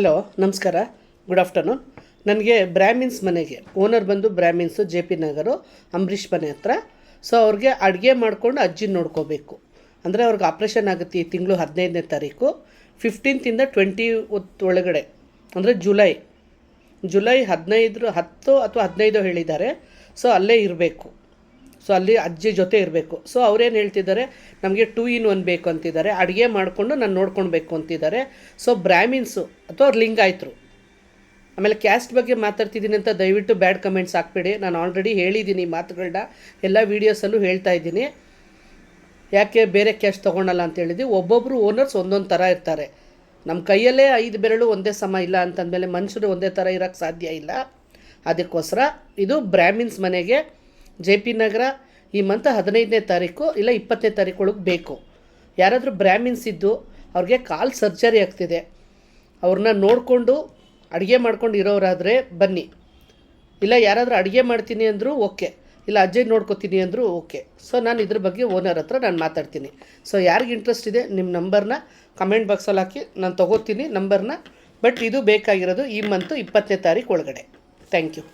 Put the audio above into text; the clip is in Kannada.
ಹಲೋ, ನಮಸ್ಕಾರ. Good afternoon. ನನಗೆ ಬ್ರಾಹ್ಮಿನ್ಸ್ ಮನೆಗೆ ಓನರ್ ಬಂದು ಬ್ರಾಹ್ಮಿನ್ಸು JP ನಗರು ಅಂಬರೀಷ್ ಮನೆ ಹತ್ರ. ಸೊ ಅವ್ರಿಗೆ ಅಡುಗೆ ಮಾಡಿಕೊಂಡು ಅಜ್ಜಿನ ನೋಡ್ಕೋಬೇಕು. ಅಂದರೆ ಅವ್ರಿಗೆ ಆಪ್ರೇಷನ್ ಆಗುತ್ತೆ ಈ ತಿಂಗಳು 15ನೇ ತಾರೀಕು. 15th 20 ಒಳಗಡೆ ಅಂದರೆ ಜುಲೈ 15 10 ಅಥವಾ 15 ಹೇಳಿದ್ದಾರೆ. ಸೊ ಅಲ್ಲೇ ಇರಬೇಕು. ಸೊ ಅಲ್ಲಿ ಅಜ್ಜಿ ಜೊತೆ ಇರಬೇಕು. ಸೊ ಅವ್ರೇನು ಹೇಳ್ತಿದ್ದಾರೆ, ನಮಗೆ 2 in 1 ಬೇಕು ಅಂತಿದ್ದಾರೆ. ಅಡುಗೆ ಮಾಡಿಕೊಂಡು ನಾನು ನೋಡ್ಕೊಳ್ಬೇಕು ಅಂತಿದ್ದಾರೆ. ಸೊ ಬ್ರಾಹ್ಮಿನ್ಸು ಅಥವಾ ಅವ್ರು ಲಿಂಗಾಯತರು. ಆಮೇಲೆ ಕ್ಯಾಸ್ಟ್ ಬಗ್ಗೆ ಮಾತಾಡ್ತಿದ್ದೀನಿ ಅಂತ ದಯವಿಟ್ಟು ಬ್ಯಾಡ್ ಕಮೆಂಟ್ಸ್ ಹಾಕ್ಬೇಡಿ. ನಾನು ಆಲ್ರೆಡಿ ಹೇಳಿದ್ದೀನಿ ಮಾತುಗಳನ್ನ, ಎಲ್ಲ ವೀಡಿಯೋಸಲ್ಲೂ ಹೇಳ್ತಾ ಇದ್ದೀನಿ. ಯಾಕೆ ಬೇರೆ ಕ್ಯಾಸ್ಟ್ ತೊಗೊಳಲ್ಲ ಅಂತ ಹೇಳಿದ್ವಿ. ಒಬ್ಬೊಬ್ಬರು ಓನರ್ಸ್ ಒಂದೊಂದು ಥರ ಇರ್ತಾರೆ. ನಮ್ಮ ಕೈಯಲ್ಲೇ 5 ಬೆರಳು ಒಂದೇ ಸಮ ಇಲ್ಲ ಅಂತಂದಮೇಲೆ ಮನುಷ್ಯರು ಒಂದೇ ಥರ ಇರೋಕ್ಕೆ ಸಾಧ್ಯ ಇಲ್ಲ. ಅದಕ್ಕೋಸ್ಕರ ಇದು ಬ್ರಾಹ್ಮಿನ್ಸ್ ಮನೆಗೆ JP ನಗರ ಈ ಮಂತ್ 15ನೇ ತಾರೀಕು ಇಲ್ಲ 20ನೇ ತಾರೀಕು ಒಳಗೆ ಬೇಕು. ಯಾರಾದರೂ ಬ್ರಾಹ್ಮಿನ್ಸ್ ಇದ್ದು ಅವ್ರಿಗೆ ಕಾಲು ಸರ್ಜರಿ ಆಗ್ತಿದೆ, ಅವ್ರನ್ನ ನೋಡಿಕೊಂಡು ಅಡುಗೆ ಮಾಡ್ಕೊಂಡು ಇರೋರಾದರೆ ಬನ್ನಿ. ಇಲ್ಲ ಯಾರಾದರೂ ಅಡುಗೆ ಮಾಡ್ತೀನಿ ಅಂದರೂ ಓಕೆ, ಇಲ್ಲ ಅಜ್ಜಿ ನೋಡ್ಕೊತೀನಿ ಅಂದರೂ ಓಕೆ. ಸೊ ನಾನು ಇದ್ರ ಬಗ್ಗೆ ಓನರ್ ಹತ್ರ ನಾನು ಮಾತಾಡ್ತೀನಿ. ಸೊ ಯಾರಿಗೆ ಇಂಟ್ರೆಸ್ಟ್ ಇದೆ ನಿಮ್ಮ ನಂಬರ್ನ ಕಮೆಂಟ್ ಬಾಕ್ಸಲ್ಲಿ ಹಾಕಿ, ನಾನು ತೊಗೋತೀನಿ ನಂಬರ್ನ. ಬಟ್ ಇದು ಬೇಕಾಗಿರೋದು ಈ ಮಂತು 20ನೇ ತಾರೀಕು ಒಳಗಡೆ. Thank you.